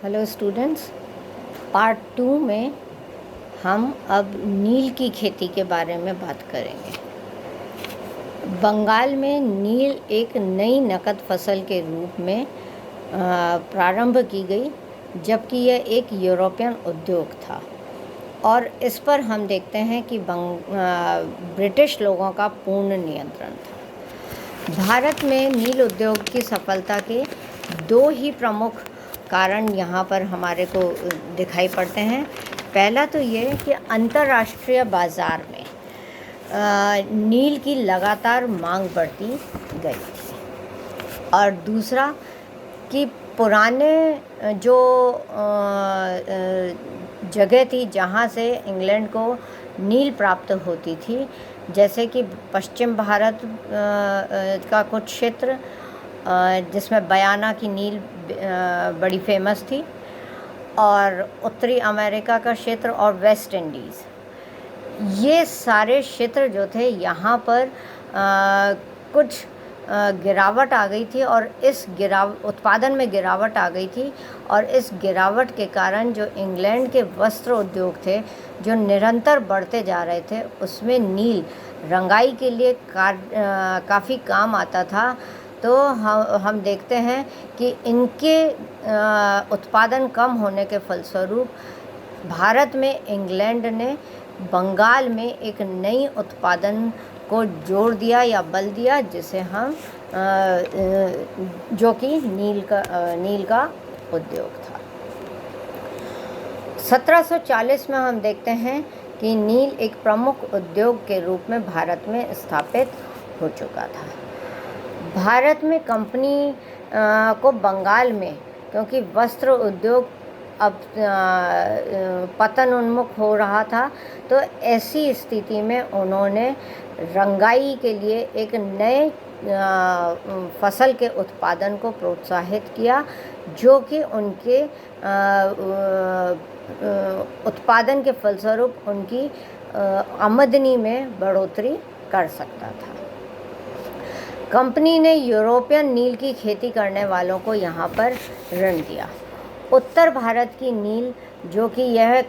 Hello students, part 2 में हम अब नील की खेती के बारे में बात करेंगे। बंगाल में नील एक नई नकद फसल के रूप में प्रारंभ की गई, जबकि यह एक यूरोपियन उद्योग था और इस पर हम देखते हैं कि ब्रिटिश लोगों का पूर्ण नियंत्रण था। भारत में नील उद्योग की सफलता के दो ही प्रमुख कारण यहाँ पर हमारे को दिखाई पड़ते हैं। पहला तो ये कि अंतर्राष्ट्रीय बाज़ार में नील की लगातार मांग बढ़ती गई थी, और दूसरा कि पुराने जो जगह थी जहाँ से इंग्लैंड को नील प्राप्त होती थी, जैसे कि पश्चिम भारत का कुछ क्षेत्र जिसमें बयाना की नील बड़ी फेमस थी, और उत्तरी अमेरिका का क्षेत्र और वेस्ट इंडीज़, ये सारे क्षेत्र जो थे यहाँ पर कुछ गिरावट आ गई थी, और इस उत्पादन में गिरावट आ गई थी, और इस गिरावट के कारण जो इंग्लैंड के वस्त्र उद्योग थे जो निरंतर बढ़ते जा रहे थे, उसमें नील रंगाई के लिए काफ़ी काम आता था। तो हम देखते हैं कि इनके उत्पादन कम होने के फलस्वरूप भारत में इंग्लैंड ने बंगाल में एक नई उत्पादन को जोड़ दिया या बल दिया, जिसे हम जो कि नील का उद्योग था। 1740 में हम देखते हैं कि नील एक प्रमुख उद्योग के रूप में भारत में स्थापित हो चुका था। भारत में कंपनी को बंगाल में, क्योंकि वस्त्र उद्योग अब पतन उन्मुख हो रहा था, तो ऐसी स्थिति में उन्होंने रंगाई के लिए एक नए फसल के उत्पादन को प्रोत्साहित किया, जो कि उनके उत्पादन के फलस्वरूप उनकी आमदनी में बढ़ोतरी कर सकता था। कंपनी ने यूरोपियन नील की खेती करने वालों को यहाँ पर ऋण दिया। उत्तर भारत की नील, जो कि यह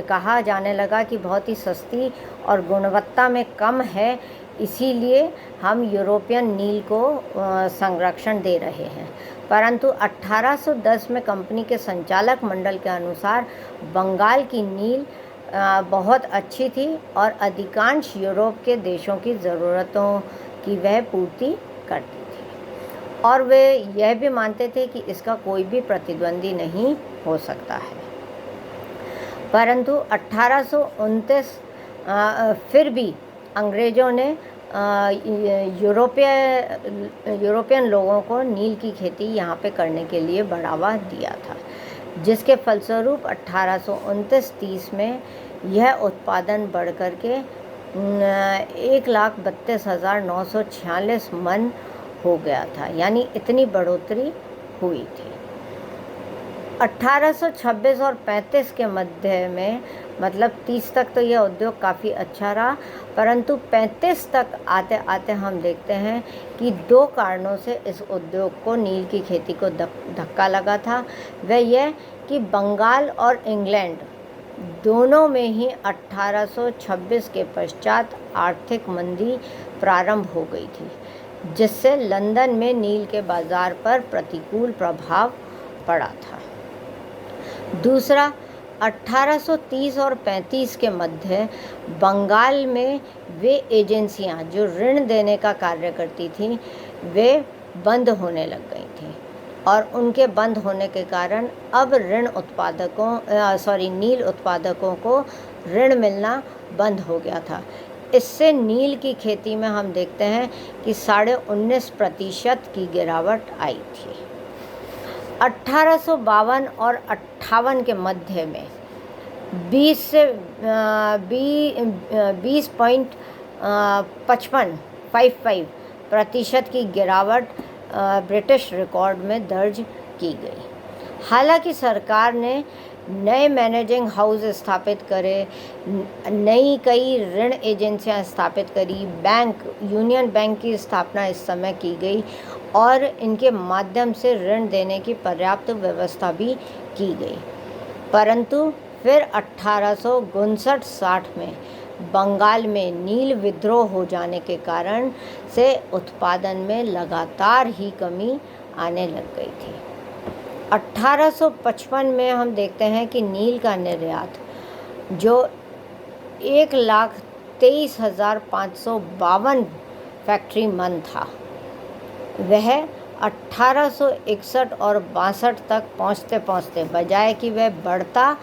कहा जाने लगा कि बहुत ही सस्ती और गुणवत्ता में कम है, इसीलिए हम यूरोपियन नील को संरक्षण दे रहे हैं। परंतु 1810 में कंपनी के संचालक मंडल के अनुसार बंगाल की नील बहुत अच्छी थी और अधिकांश यूरोप के देशों की ज़रूरतों की वह पूर्ति करती थी, और वे यह भी मानते थे कि इसका कोई भी प्रतिद्वंदी नहीं हो सकता है। परंतु 1829 फिर भी अंग्रेज़ों ने यूरोपियन लोगों को नील की खेती यहाँ पे करने के लिए बढ़ावा दिया था, जिसके फलस्वरूप 1829-30 में यह उत्पादन बढ़ कर के 1,32,946 मन हो गया था, यानी इतनी बढ़ोतरी हुई थी। 1826 और 35 के मध्य में, मतलब 30 तक तो यह उद्योग काफ़ी अच्छा रहा, परंतु 35 तक आते आते हम देखते हैं कि दो कारणों से इस उद्योग को, नील की खेती को धक्का लगा था। वह यह कि बंगाल और इंग्लैंड दोनों में ही 1826 के पश्चात आर्थिक मंदी प्रारंभ हो गई थी, जिससे लंदन में नील के बाज़ार पर प्रतिकूल प्रभाव पड़ा था। दूसरा, 1830 और 35 के मध्य बंगाल में वे एजेंसियां जो ऋण देने का कार्य करती थीं, वे बंद होने लग गई थीं, और उनके बंद होने के कारण अब नील उत्पादकों को ऋण मिलना बंद हो गया था। इससे नील की खेती में हम देखते हैं कि 19.5% की गिरावट आई थी। 1852 और 58 के मध्य में 20.55% की गिरावट ब्रिटिश रिकॉर्ड में दर्ज की गई। हालांकि सरकार ने नए मैनेजिंग हाउस स्थापित करे, नई कई ऋण एजेंसियां स्थापित करी, बैंक यूनियन बैंक की स्थापना इस समय की गई और इनके माध्यम से ऋण देने की पर्याप्त व्यवस्था भी की गई। परंतु फिर 1859-60 में बंगाल में नील विद्रोह हो जाने के कारण से उत्पादन में लगातार ही कमी आने लग गई थी। 1855 में हम देखते हैं कि नील का निर्यात जो 1,23,552 फैक्ट्री मन था, वह 1861 और 62 तक पहुँचते पहुँचते बजाय कि वह बढ़ता,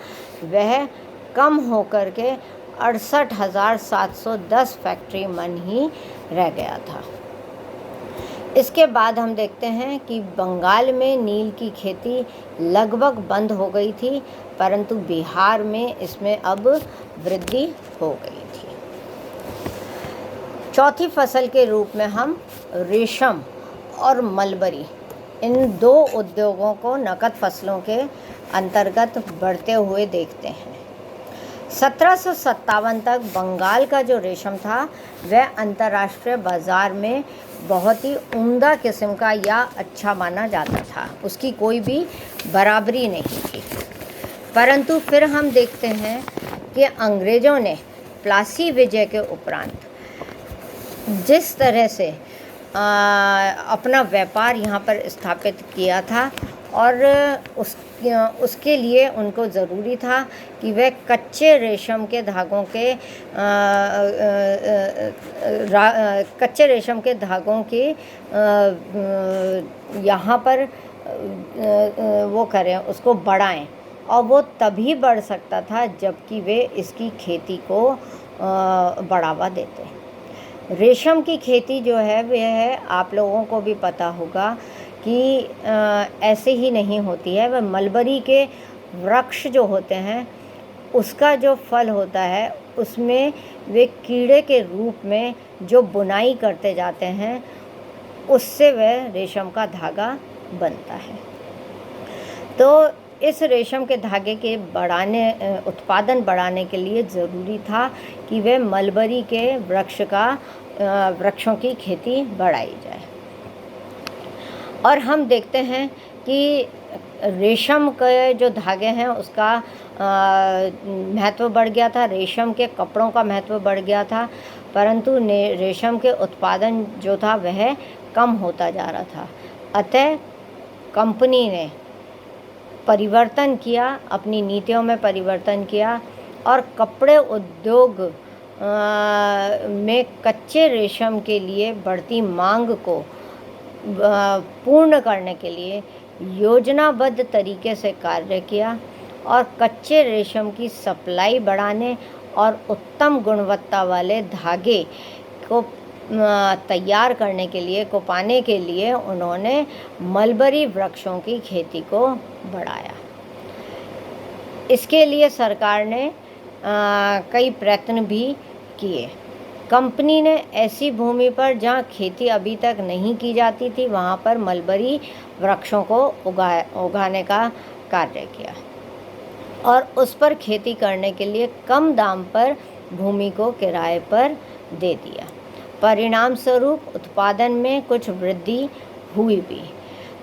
वह कम होकर के 68,710 फैक्ट्री मन ही रह गया था। इसके बाद हम देखते हैं कि बंगाल में नील की खेती लगभग बंद हो गई थी, परंतु बिहार में इसमें अब वृद्धि हो गई थी। चौथी फसल के रूप में हम रेशम और मलबरी, इन दो उद्योगों को नकद फसलों के अंतर्गत बढ़ते हुए देखते हैं। 1757 तक बंगाल का जो रेशम था वह अंतर्राष्ट्रीय बाज़ार में बहुत ही उम्दा किस्म का या अच्छा माना जाता था, उसकी कोई भी बराबरी नहीं थी। परंतु फिर हम देखते हैं कि अंग्रेज़ों ने प्लासी विजय के उपरांत जिस तरह से अपना व्यापार यहाँ पर स्थापित किया था और उसके लिए उनको ज़रूरी था कि वह कच्चे रेशम के धागों के यहाँ पर वो करें, उसको बढ़ाएं, और वो तभी बढ़ सकता था जबकि वे इसकी खेती को बढ़ावा देते। रेशम की खेती जो है वह है, आप लोगों को भी पता होगा कि ऐसे ही नहीं होती है। वह मलबरी के वृक्ष जो होते हैं उसका जो फल होता है उसमें वे कीड़े के रूप में जो बुनाई करते जाते हैं, उससे वह रेशम का धागा बनता है। तो इस रेशम के धागे के उत्पादन बढ़ाने के लिए ज़रूरी था कि वे मलबरी के वृक्षों की खेती बढ़ाई जाए। और हम देखते हैं कि रेशम के जो धागे हैं उसका महत्व बढ़ गया था, रेशम के कपड़ों का महत्व बढ़ गया था, परंतु रेशम के उत्पादन जो था वह कम होता जा रहा था। अतः कंपनी ने परिवर्तन किया, अपनी नीतियों में परिवर्तन किया और कपड़े उद्योग में कच्चे रेशम के लिए बढ़ती मांग को पूर्ण करने के लिए योजनाबद्ध तरीके से कार्य किया और कच्चे रेशम की सप्लाई बढ़ाने और उत्तम गुणवत्ता वाले धागे को तैयार करने के लिए, को पाने के लिए उन्होंने मलबरी वृक्षों की खेती को बढ़ाया। इसके लिए सरकार ने कई प्रयत्न भी किए। कंपनी ने ऐसी भूमि पर जहाँ खेती अभी तक नहीं की जाती थी वहाँ पर मलबरी वृक्षों को उगाने का कार्य किया और उस पर खेती करने के लिए कम दाम पर भूमि को किराए पर दे दिया। परिणाम स्वरूप उत्पादन में कुछ वृद्धि हुई भी,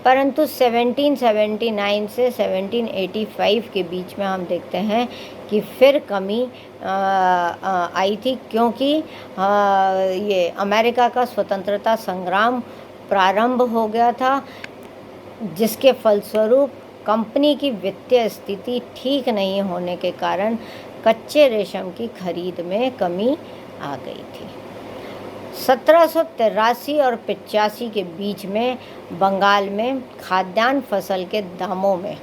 परंतु 1779 से 1785 के बीच में हम देखते हैं कि फिर कमी आई थी, क्योंकि ये अमेरिका का स्वतंत्रता संग्राम प्रारंभ हो गया था, जिसके फलस्वरूप कंपनी की वित्तीय स्थिति ठीक नहीं होने के कारण कच्चे रेशम की खरीद में कमी आ गई थी। 1783 और 85 के बीच में बंगाल में खाद्यान्न फसल के दामों में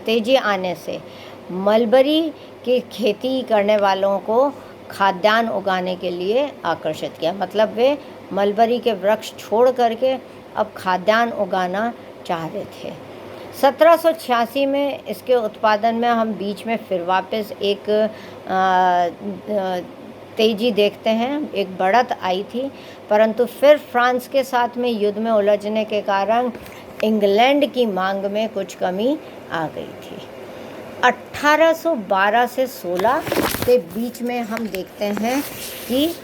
तेजी आने से मलबरी की खेती करने वालों को खाद्यान्न उगाने के लिए आकर्षित किया। मतलब वे मलबरी के वृक्ष छोड़ करके अब खाद्यान्न उगाना चाह रहे थे। 1786 में इसके उत्पादन में हम बीच में फिर वापस एक तेजी देखते हैं, एक बढ़त आई थी, परंतु फिर फ्रांस के साथ में युद्ध में उलझने के कारण इंग्लैंड की मांग में कुछ कमी आ गई थी। 1812 से 16 के बीच में हम देखते हैं कि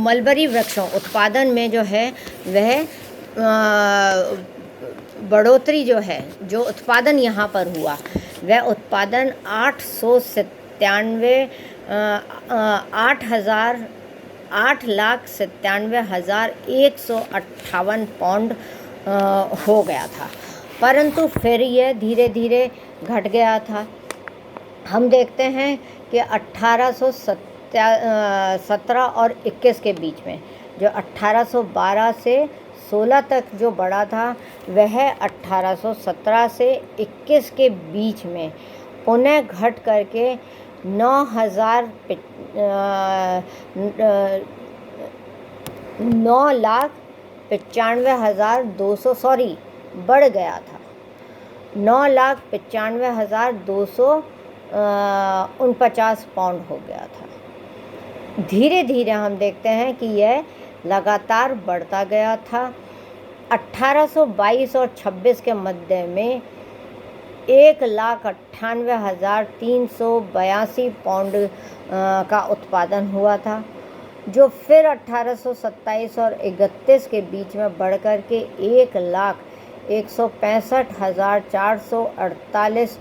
मलबरी वृक्षों उत्पादन में जो है वह बढ़ोतरी जो है, जो उत्पादन यहाँ पर हुआ वह उत्पादन 8,97,158 पाउंड हो गया था, परंतु फिर यह धीरे धीरे घट गया था। हम देखते हैं कि 1817 और 21 के बीच में जो 1812 से 16 तक जो बढ़ा था वह 1817 से 21 के बीच में पुनः घट करके 9,95,200 बढ़ गया था, 9,95,249 पाउंड हो गया था। धीरे धीरे हम देखते हैं कि यह लगातार बढ़ता गया था। 1822 और 26 के मध्य में 1,98,382 पाउंड का उत्पादन हुआ था, जो फिर 1827 और 31 के बीच में बढ़कर के 1,165,448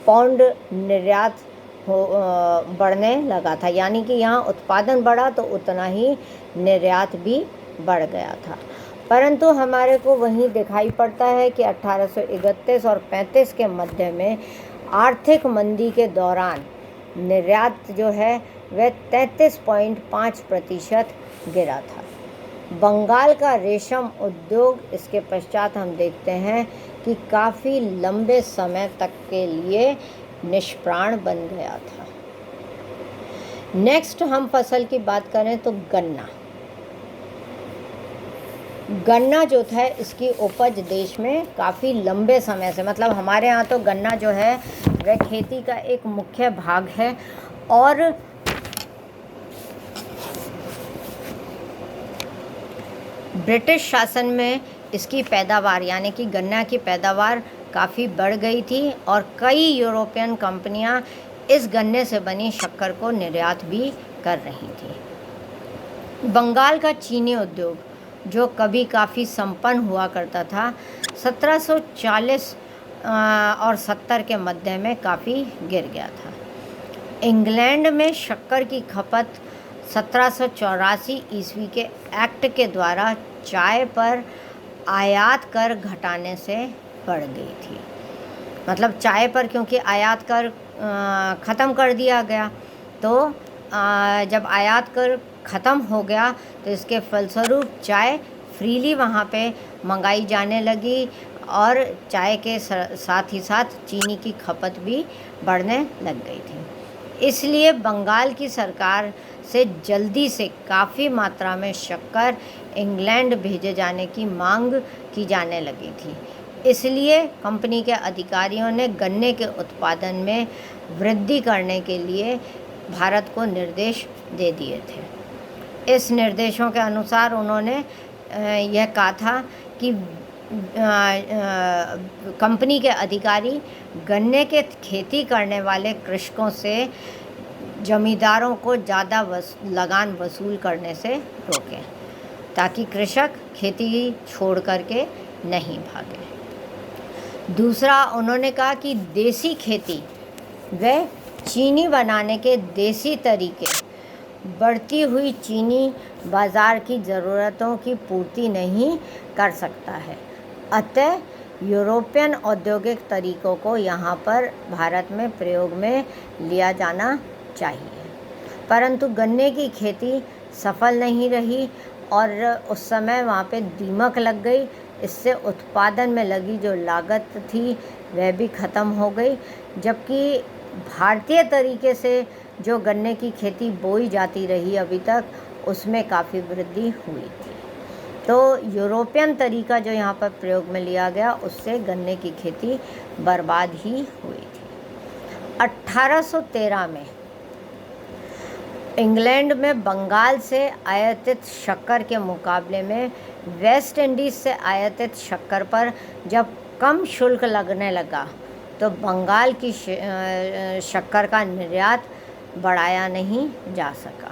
पाउंड निर्यात बढ़ने लगा था। यानी कि यहाँ उत्पादन बढ़ा तो उतना ही निर्यात भी बढ़ गया था। परंतु हमारे को वहीं दिखाई पड़ता है कि 1831 और 35 के मध्य में आर्थिक मंदी के दौरान निर्यात जो है वह 33.5% गिरा था। बंगाल का रेशम उद्योग इसके पश्चात हम देखते हैं कि काफ़ी लंबे समय तक के लिए निष्प्राण बन गया था। नेक्स्ट हम फसल की बात करें तो गन्ना जो था इसकी उपज देश में काफ़ी लंबे समय से, मतलब हमारे यहाँ तो गन्ना जो है वह खेती का एक मुख्य भाग है और ब्रिटिश शासन में इसकी पैदावार यानी कि गन्ना की पैदावार काफ़ी बढ़ गई थी और कई यूरोपियन कंपनियां इस गन्ने से बनी शक्कर को निर्यात भी कर रही थी। बंगाल का चीनी उद्योग जो कभी काफ़ी संपन्न हुआ करता था 1740 और 70 के मध्य में काफ़ी गिर गया था। इंग्लैंड में शक्कर की खपत 1784 ईस्वी के एक्ट के द्वारा चाय पर आयात कर घटाने से बढ़ गई थी। मतलब चाय पर क्योंकि आयात कर ख़त्म कर दिया गया, तो जब आयात कर ख़त्म हो गया तो इसके फलस्वरूप चाय फ्रीली वहाँ पे मंगाई जाने लगी और चाय के साथ ही साथ चीनी की खपत भी बढ़ने लग गई थी। इसलिए बंगाल की सरकार से जल्दी से काफ़ी मात्रा में शक्कर इंग्लैंड भेजे जाने की मांग की जाने लगी थी। इसलिए कंपनी के अधिकारियों ने गन्ने के उत्पादन में वृद्धि करने के लिए भारत को निर्देश दे दिए थे। इस निर्देशों के अनुसार उन्होंने यह कहा था कि कंपनी के अधिकारी गन्ने के खेती करने वाले कृषकों से जमींदारों को ज़्यादा लगान वसूल करने से रोकें ताकि कृषक खेती छोड़ करके नहीं भागे। दूसरा, उन्होंने कहा कि देसी खेती व चीनी बनाने के देसी तरीके बढ़ती हुई चीनी बाज़ार की ज़रूरतों की पूर्ति नहीं कर सकता है, अतः यूरोपियन औद्योगिक तरीक़ों को यहाँ पर भारत में प्रयोग में लिया जाना चाहिए। परंतु गन्ने की खेती सफल नहीं रही और उस समय वहाँ पे दीमक लग गई। इससे उत्पादन में लगी जो लागत थी वह भी ख़त्म हो गई, जबकि भारतीय तरीके से जो गन्ने की खेती बोई जाती रही अभी तक उसमें काफ़ी वृद्धि हुई थी। तो यूरोपियन तरीका जो यहाँ पर प्रयोग में लिया गया उससे गन्ने की खेती बर्बाद ही हुई थी। 1813 में इंग्लैंड में बंगाल से आयातित शक्कर के मुकाबले में वेस्ट इंडीज़ से आयातित शक्कर पर जब कम शुल्क लगने लगा तो बंगाल की शक्कर का निर्यात बढ़ाया नहीं जा सका,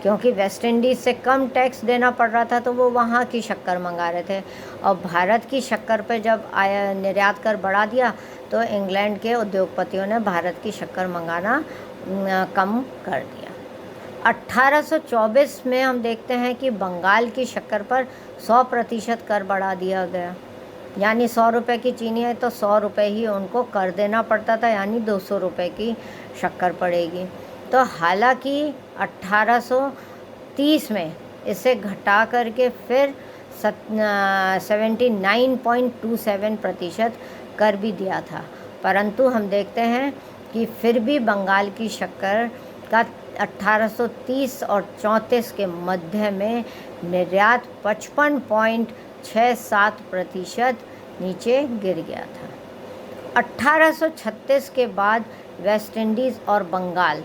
क्योंकि वेस्ट इंडीज़ से कम टैक्स देना पड़ रहा था तो वो वहाँ की शक्कर मंगा रहे थे। और भारत की शक्कर पे जब निर्यात कर बढ़ा दिया तो इंग्लैंड के उद्योगपतियों ने भारत की शक्कर मंगाना कम कर दिया। 1824 में हम देखते हैं कि बंगाल की शक्कर पर 100% कर बढ़ा दिया गया, यानी 100 रुपये की चीनी है तो 100 रुपये ही उनको कर देना पड़ता था, यानी 200 रुपये की शक्कर पड़ेगी। तो हालांकि 1830 में इसे घटा करके फिर 79.27% कर भी दिया था, परंतु हम देखते हैं कि फिर भी बंगाल की शक्कर का 1830 और 34 के मध्य में निर्यात 55.67% नीचे गिर गया था। 1836 के बाद वेस्ट इंडीज़ और बंगाल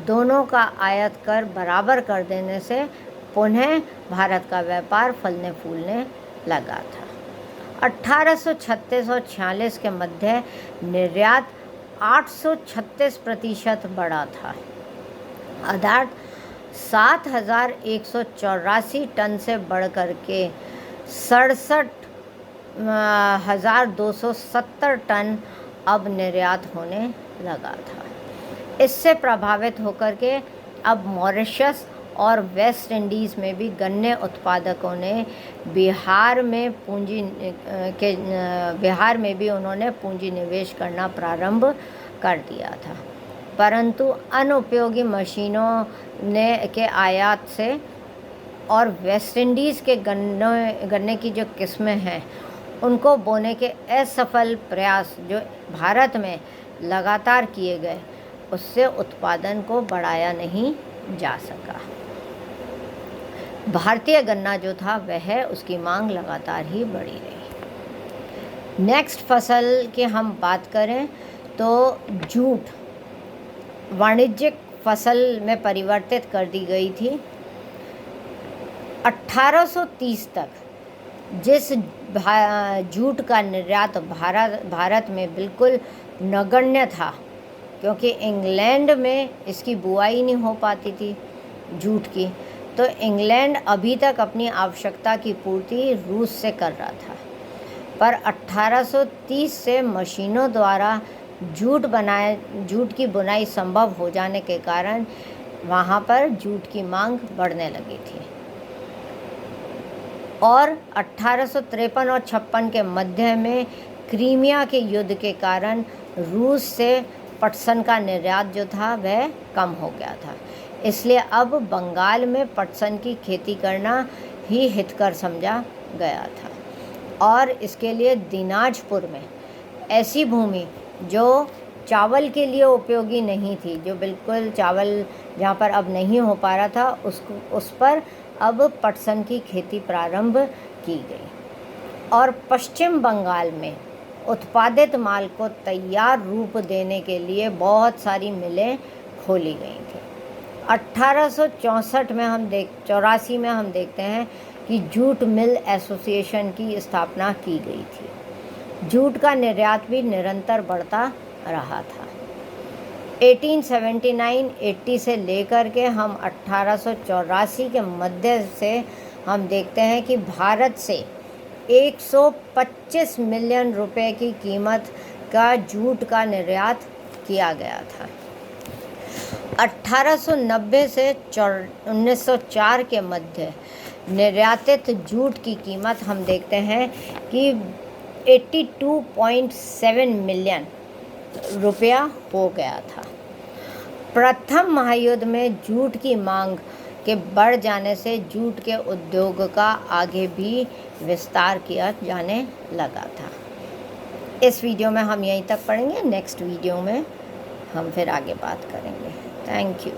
दोनों का आयात कर बराबर कर देने से पुनः भारत का व्यापार फलने फूलने लगा था। 1836 और 46 के मध्य निर्यात 836% बढ़ा था, अर्थात 7,184 टन से बढ़ कर के 67,270 टन अब निर्यात होने लगा था। इससे प्रभावित होकर के अब मॉरिशस और वेस्ट इंडीज़ में भी गन्ने उत्पादकों ने बिहार में भी उन्होंने पूंजी निवेश करना प्रारंभ कर दिया था, परंतु अनुपयोगी मशीनों के आयात से और वेस्ट इंडीज़ के गन्ने की जो किस्में हैं उनको बोने के असफल प्रयास जो भारत में लगातार किए गए, उससे उत्पादन को बढ़ाया नहीं जा सका। भारतीय गन्ना जो था वह उसकी मांग लगातार ही बढ़ी रही। नेक्स्ट फसल की हम बात करें तो जूट वाणिज्यिक फसल में परिवर्तित कर दी गई थी। 1830 तक जिस जूट का निर्यात भारत में बिल्कुल नगण्य था, क्योंकि इंग्लैंड में इसकी बुआई नहीं हो पाती थी जूट की, तो इंग्लैंड अभी तक अपनी आवश्यकता की पूर्ति रूस से कर रहा था। पर 1830 से मशीनों द्वारा जूट की बुनाई संभव हो जाने के कारण वहाँ पर जूट की मांग बढ़ने लगी थी। और 1853 और 56 के मध्य में क्रीमिया के युद्ध के कारण रूस से पटसन का निर्यात जो था वह कम हो गया था, इसलिए अब बंगाल में पटसन की खेती करना ही हितकर समझा गया था। और इसके लिए दिनाजपुर में ऐसी भूमि जो चावल के लिए उपयोगी नहीं थी, जो बिल्कुल चावल जहाँ पर अब नहीं हो पा रहा था, उस पर अब पटसन की खेती प्रारंभ की गई। और पश्चिम बंगाल में उत्पादित माल को तैयार रूप देने के लिए बहुत सारी मिलें खोली गई थी। 1864 में 84 में हम देखते हैं कि जूट मिल एसोसिएशन की स्थापना की गई थी। जूट का निर्यात भी निरंतर बढ़ता रहा था। 1879-80 से लेकर के हम 1884 के मध्य से हम देखते हैं कि भारत से 125 मिलियन रुपए की कीमत का जूट का निर्यात किया गया था। 1890 से 1904 के मध्य निर्यातित जूट की कीमत हम देखते हैं कि 82.7 मिलियन रुपया हो गया था। प्रथम महायुद्ध में जूट की मांग के बढ़ जाने से जूट के उद्योग का आगे भी विस्तार किया जाने लगा था। इस वीडियो में हम यहीं तक पढ़ेंगे, नेक्स्ट वीडियो में हम फिर आगे बात करेंगे। Thank you.